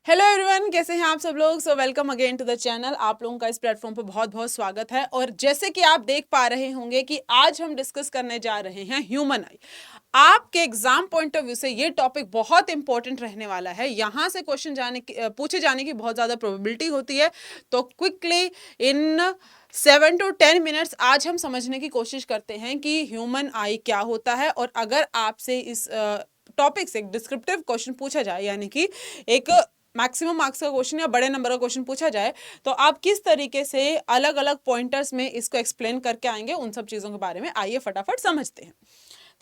Hello everyone, कैसे हैं आप सब लोग। So welcome again to the channel. आप लोगों का इस प्लेटफॉर्म पर बहुत बहुत स्वागत है। और जैसे कि आप देख पा रहे होंगे कि आज हम डिस्कस करने जा रहे हैं ह्यूमन आई। आपके एग्जाम पॉइंट ऑफ व्यू से ये टॉपिक बहुत इंपॉर्टेंट रहने वाला है। यहाँ से क्वेश्चन पूछे जाने की बहुत ज़्यादा प्रोबेबिलिटी होती है। तो क्विकली इन 7 to 10 मिनट्स आज हम समझने की कोशिश करते हैं कि ह्यूमन आई क्या होता है। और अगर आपसे इस टॉपिक से एक डिस्क्रिप्टिव क्वेश्चन पूछा जाए, यानी कि एक मैक्सिमम मार्क्स का क्वेश्चन या बड़े नंबर का क्वेश्चन पूछा जाए, तो आप किस तरीके से अलग अलग पॉइंटर्स में इसको एक्सप्लेन करके आएंगे, उन सब चीज़ों के बारे में आइए फटाफट समझते हैं।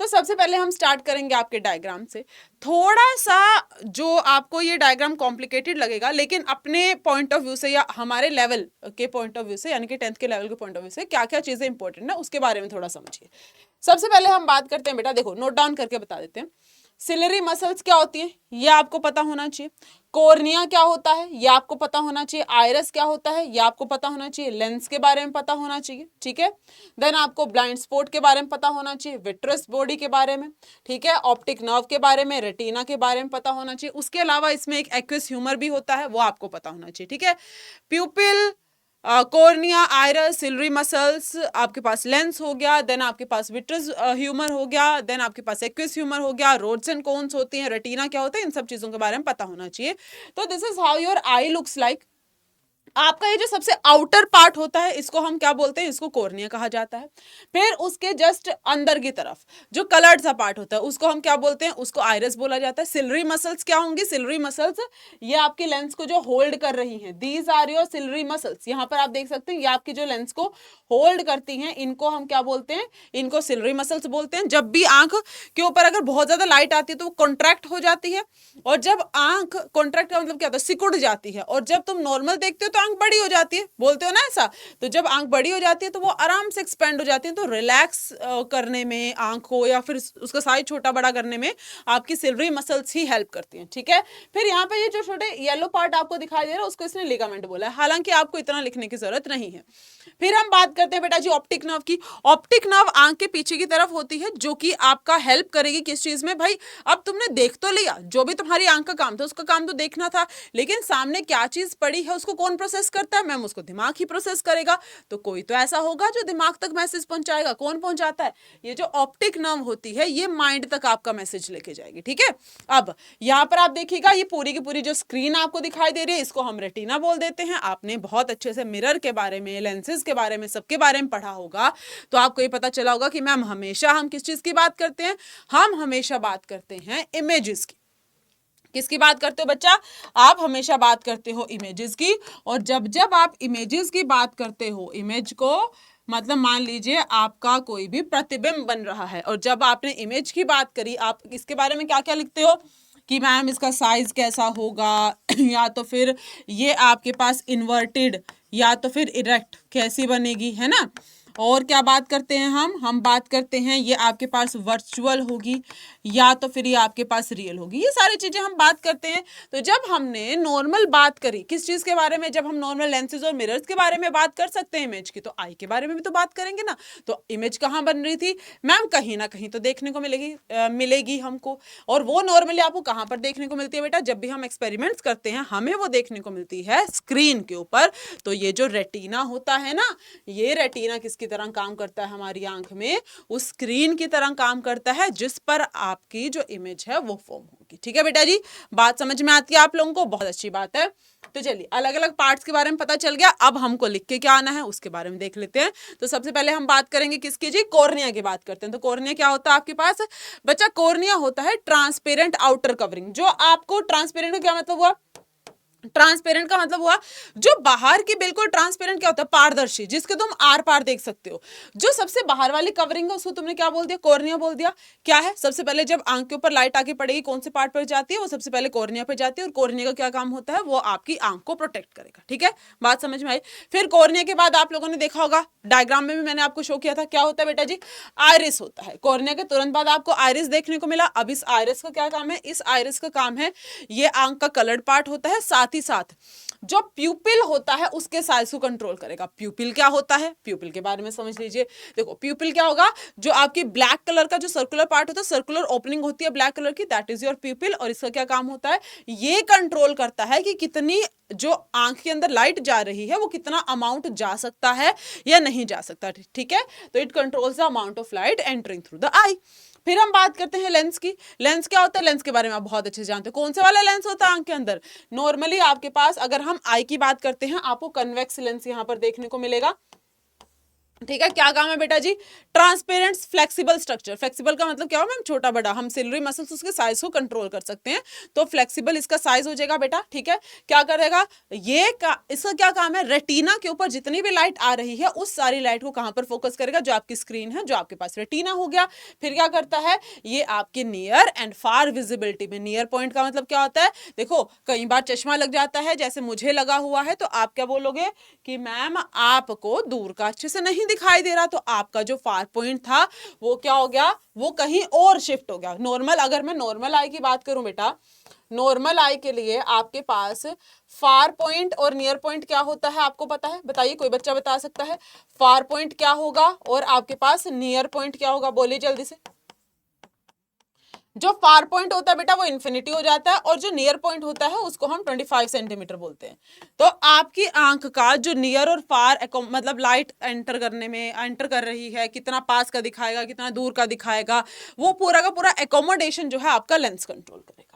तो सबसे पहले हम स्टार्ट करेंगे आपके डायग्राम से। थोड़ा सा जो आपको ये डायग्राम कॉम्प्लिकेटेड लगेगा, लेकिन अपने पॉइंट ऑफ व्यू से या हमारे लेवल के पॉइंट ऑफ व्यू से, यानी कि 10th के लेवल के पॉइंट ऑफ व्यू से क्या क्या चीज़ें इंपॉर्टेंट है उसके बारे में थोड़ा समझिए। सबसे पहले हम बात करते हैं, बेटा देखो नोट डाउन करके बता देते हैं। सिलरी मसल्स क्या होती हैं, ये आपको पता होना चाहिए। कॉर्निया क्या होता है, ये आपको पता होना चाहिए। आइरस क्या होता है, ये आपको पता होना चाहिए। लेंस के बारे में पता होना चाहिए, ठीक है। देन आपको ब्लाइंड स्पॉट के बारे में पता होना चाहिए, विट्रस बॉडी के बारे में, ठीक है। ऑप्टिक नर्व के बारे में, रेटिना के बारे में पता होना चाहिए। उसके अलावा इसमें एक एक्विस ह्यूमर भी होता है, वो आपको पता होना चाहिए, ठीक है। Pupil, cornea, iris, ciliary muscles, आपके पास लेंस हो गया, देन आपके पास विट्रस ह्यूमर हो गया, देन आपके पास एक्विस ह्यूमर हो गया, रोड्स एंड कोन्स होती हैं, रेटिना क्या होता है, इन सब चीजों के बारे में पता होना चाहिए। तो this is how your I looks like. आपका ये जो सबसे आउटर पार्ट होता है, इसको हम क्या बोलते हैं, इसको कॉर्निया कहा जाता है। फिर उसके जस्ट अंदर की तरफ जो कलर्ड सा पार्ट होता है, उसको हम क्या बोलते हैं, उसको आइरिस बोला जाता है। सिलरी मसल्स क्या होंगी, सिलरी मसल्स ये आपकी लेंस को जो होल्ड कर रही हैं, these are your ciliary muscles. यहाँ पर आप देख सकते हैं, ये आपकी जो लेंस को होल्ड करती हैं, इनको हम क्या बोलते हैं, इनको सिलरी मसल्स बोलते हैं। जब भी आंख के ऊपर अगर बहुत ज्यादा लाइट आती है तो वो कॉन्ट्रैक्ट हो जाती है, और जब आंख कॉन्ट्रैक्ट का मतलब क्या होता है, सिकुड़ जाती है। और जब तुम नॉर्मल देखते हो तो आंख बड़ी हो जाती है, बोलते हो ना ऐसा। तो जब आंख बड़ी हो जाती है तो वो आराम से एक्सपेंड हो जाती है। तो रिलैक्स करने में आंख को, या फिर उसका साइज छोटा बड़ा करने में आपकी सिलरी मसल्स ही हेल्प करती हैं, ठीक है। फिर यहाँ पे ये जो छोटे येलो पार्ट आपको दिखाई दे रहा है, उसको इसने लिगामेंट बोला है, हालांकि आपको इतना लिखने की जरूरत नहीं है। फिर हम बात करते हैं बेटा जी ऑप्टिक नर्व की। ऑप्टिक नर्व आंख के पीछे की तरफ होती है, जो कि आपका हेल्प करेगी किस चीज में भाई। अब तुमने देख तो लिया, जो भी तुम्हारी आंख का काम था उसका काम तो देखना था, लेकिन सामने क्या चीज पड़ी है उसको कौन प्रोसेस करता है, मैम उसको दिमाग ही प्रोसेस करेगा। तो कोई तो ऐसा होगा जो दिमाग तक मैसेज पहुंचाएगा। कौन पहुंचाता है, ये जो ऑप्टिक नर्व होती है, ये माइंड तक आपका मैसेज लेके जाएगी, ठीक है। अब यहाँ पर आप देखिएगा, ये पूरी की पूरी जो स्क्रीन आपको दिखाई दे रही है, इसको हम रेटिना बोल देते हैं। आपने बहुत अच्छे से मिरर के बारे में, लेंसेज के बारे में, सबके बारे में पढ़ा होगा, तो आपको ये पता चला होगा कि मैम हमेशा हम किस चीज की बात करते हैं, हम हमेशा बात करते हैं इमेजेस की। किसकी बात करते हो बच्चा, आप हमेशा बात करते हो इमेजेस की। और जब जब आप इमेजेस की बात करते हो, इमेज को मतलब मान लीजिए आपका कोई भी प्रतिबिंब बन रहा है, और जब आपने इमेज की बात करी, आप इसके बारे में क्या क्या लिखते हो कि मैम इसका साइज कैसा होगा, या तो फिर ये आपके पास इन्वर्टेड या तो फिर इरेक्ट कैसी बनेगी, है ना। और क्या बात करते हैं हम बात करते हैं ये आपके पास वर्चुअल होगी या तो फिर ये आपके पास रियल होगी, ये सारी चीजें हम बात करते हैं। तो जब हमने नॉर्मल बात करी किस चीज के बारे में, जब हम नॉर्मल लेंसेज और मिरर्स के बारे में बात कर सकते हैं इमेज की, तो आई के बारे में भी तो बात करेंगे ना। तो इमेज कहाँ बन रही थी मैम, कहीं ना कहीं तो देखने को मिलेगी हमको। और वो नॉर्मली आपको कहाँ पर देखने को मिलती है बेटा, जब भी हम एक्सपेरिमेंट्स करते हैं हमें वो देखने को मिलती है स्क्रीन के ऊपर। तो ये जो रेटिना होता है ना, ये रेटिना किसकी तरह काम करता है हमारी आंख में, उस स्क्रीन की तरह काम करता है जिस पर आपकी जो इमेज है वो फॉर्म होगी, ठीक है बेटा जी। बात समझ में आती है आप लोगों को, बहुत अच्छी बात है। तो चलिए अलग अलग पार्ट्स के बारे में पता चल गया, अब हमको लिख के क्या आना है उसके बारे में देख लेते हैं। तो सबसे पहले हम बात करेंगे किसकी जी, कॉर्निया की बात करते हैं। तो कॉर्निया क्या होता है आपके पास बच्चा, कॉर्निया होता है ट्रांसपेरेंट आउटर कवरिंग। जो आपको ट्रांसपेरेंट का क्या मतलब हुआ, ट्रांसपेरेंट का मतलब हुआ जो बाहर की बिल्कुल ट्रांसपेरेंट क्या होता है, पारदर्शी, जिसके तुम आर पार देख सकते हो। जो सबसे बाहर वाली कवरिंग है उसको तुमने क्या बोल दिया, कॉर्निया बोल दिया। क्या है, सबसे पहले जब आंख के ऊपर लाइट आके पड़ेगी कौन से पार्ट पर जाती है, वो सबसे पहले कॉर्निया पर जाती है। और कॉर्निया का क्या काम होता है, वो आपकी आंख को प्रोटेक्ट करेगा, ठीक है। बात समझ में आई। फिर कॉर्निया के बाद आप लोगों ने देखा होगा डायग्राम में भी मैंने आपको शो किया था, क्या होता है बेटा जी, आइरिस होता है। कॉर्निया के तुरंत बाद आपको आइरिस देखने को मिला। अब इस आइरिस का क्या काम है, इस आइरिस का काम है, ये आंख का कलर्ड पार्ट होता है, साथ ही साथ जो प्यूपिल होता है उसके साइज को कंट्रोल करेगा। प्यूपिल क्या होता है, प्यूपिल के बारे में समझ लीजिए। देखो प्यूपिल क्या होगा, जो आपकी ब्लैक कलर का जो सर्कुलर पार्ट होता है, सर्कुलर ओपनिंग होती है ब्लैक कलर की, दैट इज योर प्यूपिल। और इसका क्या काम होता है, ये कंट्रोल करता है कि कितनी जो आंख के अंदर लाइट जा रही है वो कितना अमाउंट जा सकता है या नहीं जा सकता, ठीक है। तो it controls the amount of light entering through the eye. फिर हम बात करते हैं लेंस की। लेंस क्या होता है, लेंस के बारे में आप बहुत अच्छे से जानते हो। कौन से वाला लेंस होता है आंख के अंदर, नॉर्मली आपके पास अगर हम आई की बात करते हैं, आपको कन्वेक्स लेंस यहां पर देखने को मिलेगा, ठीक है। क्या काम है बेटा जी, ट्रांसपेरेंट फ्लेक्सिबल स्ट्रक्चर। फ्लेक्सिबल का मतलब क्या हो मैम, छोटा बड़ा, हम सिलरी मसल्स उसके साइज को कंट्रोल कर सकते हैं, तो फ्लेक्सिबल इसका साइज हो जाएगा बेटा, ठीक है। क्या करेगा ये इसका क्या काम है, रेटिना के ऊपर जितनी भी लाइट आ रही है उस सारी लाइट को कहां पर फोकस करेगा, जो आपकी स्क्रीन है, जो आपके पास रेटिना हो गया। फिर क्या करता है, ये आपके नियर एंड फार विजिबिलिटी में, नियर पॉइंट का मतलब क्या होता है, देखो कई बार चश्मा लग जाता है, जैसे मुझे लगा हुआ है, तो आप क्या बोलोगे कि मैम आपको दूर का अच्छे से नहीं दिखाई दे रहा, तो आपका जो फार पॉइंट था वो क्या हो गया, वो कहीं और शिफ्ट हो गया। नॉर्मल, अगर मैं नॉर्मल आई की बात करूं बेटा, नॉर्मल आई के लिए आपके पास फार पॉइंट और नियर पॉइंट क्या होता है आपको पता है, बताइए, कोई बच्चा बता सकता है फार पॉइंट क्या होगा और आपके पास नियर पॉइंट क्या होगा, बोलिए जल्दी से। जो फार पॉइंट होता है बेटा वो इन्फिनिटी हो जाता है, और जो नियर पॉइंट होता है उसको हम 25 सेंटीमीटर बोलते हैं। तो आपकी आंख का जो नियर और फार मतलब लाइट एंटर करने में एंटर कर रही है, कितना पास का दिखाएगा, कितना दूर का दिखाएगा, वो पूरा का पूरा एकोमोडेशन जो है आपका लेंस कंट्रोल करेगा।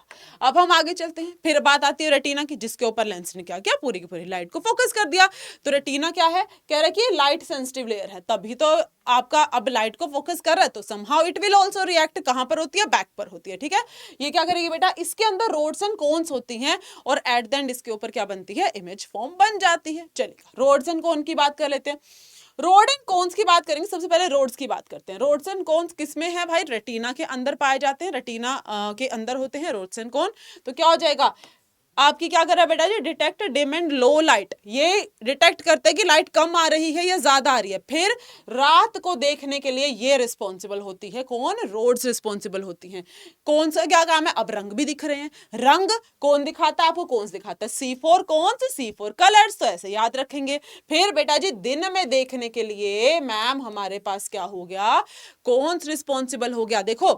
अब हम आगे चलते हैं, फिर बात आती है रेटिना की, जिसके ऊपर लेंस ने क्या किया, पूरी की पूरी लाइट को फोकस कर दिया। तो रेटिना क्या है, कह रहा है कि लाइट सेंसिटिव लेयर है, तभी तो आपका अब लाइट को फोकस कर रहा है, तो somehow it will also react, कहां पर होती है, बैक पर होती है, ठीक है। ये क्या करेगी बेटा, इसके अंदर रोड्स एंड कोन्स होती हैं, और एट द एंड इसके ऊपर क्या बनती है, इमेज फॉर्म बन जाती है। चलिए रोड्स एंड कोन की बात कर लेते हैं। रोड एंड कोन्स की बात करेंगे, सबसे पहले रोड्स की बात करते हैं। रोड्स एंड कोन्स किसमें है भाई, रेटिना के अंदर पाए जाते हैं, रेटिना के अंदर होते हैं रोड्स एंड कोन। तो क्या हो जाएगा, आपकी क्या कर रहा है बेटा जी, detect dim and low light, ये डिटेक्ट करते हैं कि लाइट कम आ रही है या ज्यादा आ रही है। फिर रात को देखने के लिए ये रिस्पॉन्सिबल होती है, कौन, रोड्स रिस्पॉन्सिबल होती हैं। कौन सा क्या काम है, अब रंग भी दिख रहे हैं, रंग कौन दिखाता है आपको, कौन दिखाता है, C4 कौन से, C4 कलर्स, तो ऐसे याद रखेंगे। फिर बेटा जी दिन में देखने के लिए मैम हमारे पास क्या हो गया, कौन रिस्पॉन्सिबल हो गया, देखो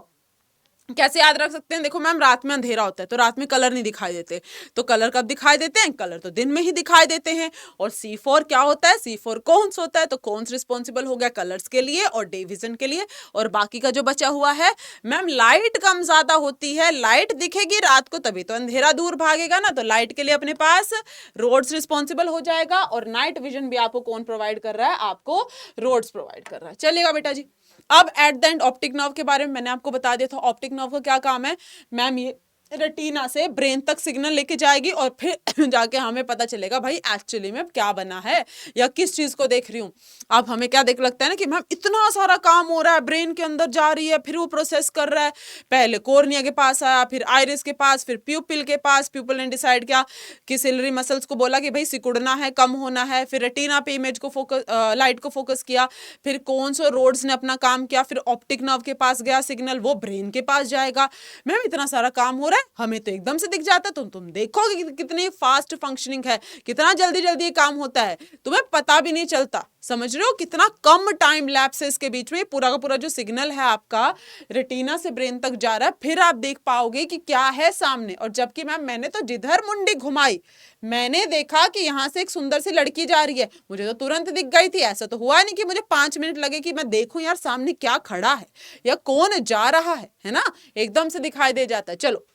कैसे याद रख सकते हैं, देखो मैम रात में अंधेरा होता है तो रात में कलर नहीं दिखाई देते, तो कलर कब दिखाई देते हैं, कलर तो दिन में ही दिखाई देते हैं। और C4 क्या होता है, C4 कौन्स होता है, तो कौन्स रिस्पॉन्सिबल हो गया कलर्स के लिए और डे विजन के लिए। और बाकी का जो बचा हुआ है मैम, लाइट कम ज्यादा होती है, लाइट दिखेगी रात को तभी तो अंधेरा दूर भागेगा ना, तो लाइट के लिए अपने पास रोड्स रिस्पॉन्सिबल हो जाएगा, और नाइट विजन भी आपको कौन प्रोवाइड कर रहा है, आपको रोड्स प्रोवाइड कर रहा है। चलिएगा बेटा जी, अब at the end optic nerve के बारे में मैंने आपको बता दिया था। ऑप्टिक नर्व का क्या काम है मैम, ये रेटिना से ब्रेन तक सिग्नल लेके जाएगी, और फिर जाके हमें पता चलेगा भाई एक्चुअली में क्या बना है या किस चीज को देख रही हूँ। अब हमें क्या देख लगता है ना कि मैम इतना सारा काम हो रहा है, ब्रेन के अंदर जा रही है, फिर वो प्रोसेस कर रहा है, पहले कॉर्निया के पास आया, फिर आइरिस के पास, फिर प्यूपिल के पास, प्यूपिल ने डिसाइड किया कि सिलरी मसल्स को बोला कि भाई सिकुड़ना है, कम होना है, फिर रेटिना पे इमेज को फोकस, लाइट को फोकस किया, फिर कौन और रोड्स ने अपना काम किया, फिर ऑप्टिक नर्व के पास गया सिग्नल, वो ब्रेन के पास जाएगा। मैम इतना सारा काम हो रहा है, हमें तो एकदम से दिख जाता है, तुम देखोगे कि कितनी फास्ट फंक्शनिंग है, कितना जल्दी जल्दी ये काम होता है, तुम्हें पता भी नहीं चलता। समझ रहे हो कितना कम टाइम लैप्स है इसके बीच में, पूरा का पूरा जो सिग्नल है आपका रेटिना से ब्रेन तक जा रहा है, फिर आप देख पाओगे कि क्या है सामने। और जबकि मैम मैंने तो जिधर मुंडी घुमाई मैंने देखा कि यहां से एक सुंदर सी लड़की जा रही है, मुझे तो तुरंत दिख गई थी। ऐसा तो हुआ नहीं कि मुझे 5 मिनट लगे कि मैं देखूं यार सामने क्या खड़ा है या कौन जा रहा है ना, एकदम से दिखाई दे जाता है। चलो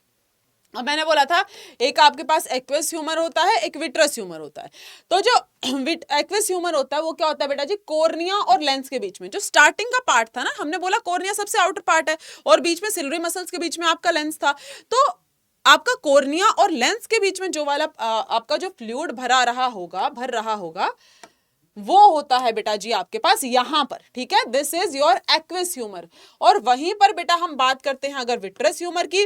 अब मैंने बोला था एक आपके पास एक्वेस ह्यूमर होता है, एक विट्रस ह्यूमर होता है। तो जो एक्वेस ह्यूमर होता है वो क्या होता है बेटा जी, कॉर्निया और लेंस के बीच में जो स्टार्टिंग का पार्ट था ना, हमने बोला कॉर्निया सबसे आउटर पार्ट है और बीच में सिलरी मसल्स के बीच में आपका लेंस था। तो आपका कॉर्निया और लेंस के बीच में जो वाला आपका जो फ्लूइड भर रहा होगा वो होता है बेटा जी आपके पास यहां पर, ठीक है, this is your aqueous humour. और वहीं पर बेटा हम बात करते हैं अगर विट्रस ह्यूमर की,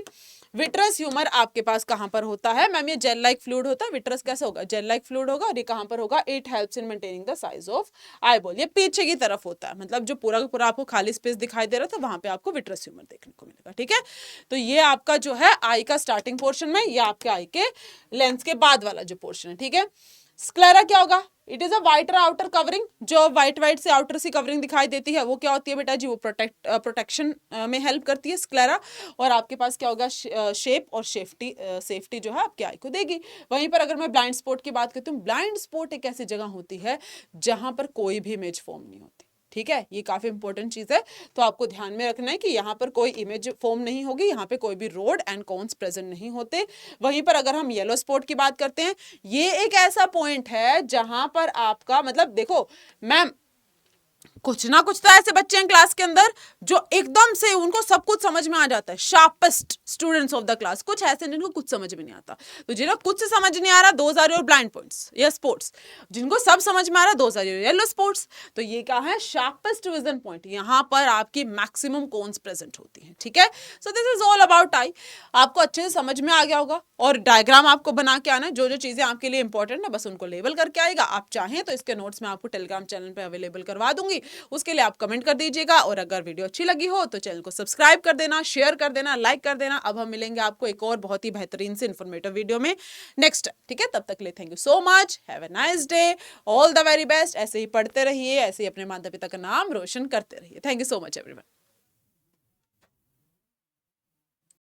विट्रस ह्यूमर आपके पास कहां पर होता है मैम? ये जेल लाइक फ्लूइड होता है। विट्रस कैसे होगा? जेल लाइक फ्लूइड होगा। और ये कहां पर होगा? It helps in maintaining the size of eyeball. ये पीछे की तरफ होता है, मतलब जो पूरा का पूरा आपको खाली स्पेस दिखाई दे रहा था वहां पे आपको विट्रस ह्यूमर देखने को मिलेगा। ठीक है, तो ये आपका जो है आई का स्टार्टिंग पोर्शन में, ये आपके आई के लेंस के बाद वाला जो पोर्शन है। ठीक है, स्क्लेरा क्या होगा? It is a whiter outer covering. जो व्हाइट व्हाइट से आउटर सी कवरिंग दिखाई देती है वो क्या होती है बेटा जी? वो प्रोटेक्शन में हेल्प करती है स्क्लेरा। और आपके पास क्या होगा? शेप और सेफ्टी जो है आपके आई को देगी। वहीं पर अगर मैं ब्लाइंड स्पॉट की बात करती हूँ, ब्लाइंड स्पॉट एक ऐसी जगह होती है जहां पर कोई भी इमेज फॉर्म नहीं होती। ठीक है, ये काफी इंपॉर्टेंट चीज है, तो आपको ध्यान में रखना है कि यहाँ पर कोई इमेज फॉर्म नहीं होगी, यहाँ पे कोई भी रोड एंड कोन्स प्रेजेंट नहीं होते। वहीं पर अगर हम येलो स्पॉट की बात करते हैं, ये एक ऐसा पॉइंट है जहां पर आपका मतलब देखो मैम, कुछ ना कुछ तो ऐसे बच्चे हैं क्लास के अंदर जो एकदम से उनको सब कुछ समझ में आ जाता है, sharpest students of the class. कुछ ऐसे हैं जिनको कुछ समझ में नहीं आता। तो जिन्हें कुछ से समझ नहीं आ रहा, those are your blind points या स्पोर्ट्स। जिनको सब समझ में आ रहा, those are your yellow sports. तो ये क्या है? Sharpest vision point. यहाँ पर आपकी मैक्सिमम कोन्स प्रेजेंट होती है। ठीक है, so this is all about I. आपको अच्छे से समझ में आ गया होगा, और डायग्राम आपको बना के आना है। जो जो चीजें आपके लिए इंपॉर्टेंट है बस उनको लेबल करके आएगा। आप चाहें तो इसके नोट्स में आपको टेलीग्राम चैनल पे अवेलेबल करवा दूंगी, उसके लिए आप कमेंट कर दीजिएगा। और अगर वीडियो अच्छी लगी हो तो चैनल को सब्सक्राइब कर देना, शेयर कर देना, लाइक कर देना। अब हम मिलेंगे आपको एक और बहुत ही बेहतरीन से इन्फॉर्मेटिव वीडियो में नेक्स्ट। ठीक है, तब तक के लिए thank you so much, have a nice day, all the very best. ऐसे ही पढ़ते रहिए, ऐसे ही अपने माता पिता का नाम रोशन करते रहिए। Thank you so much everyone.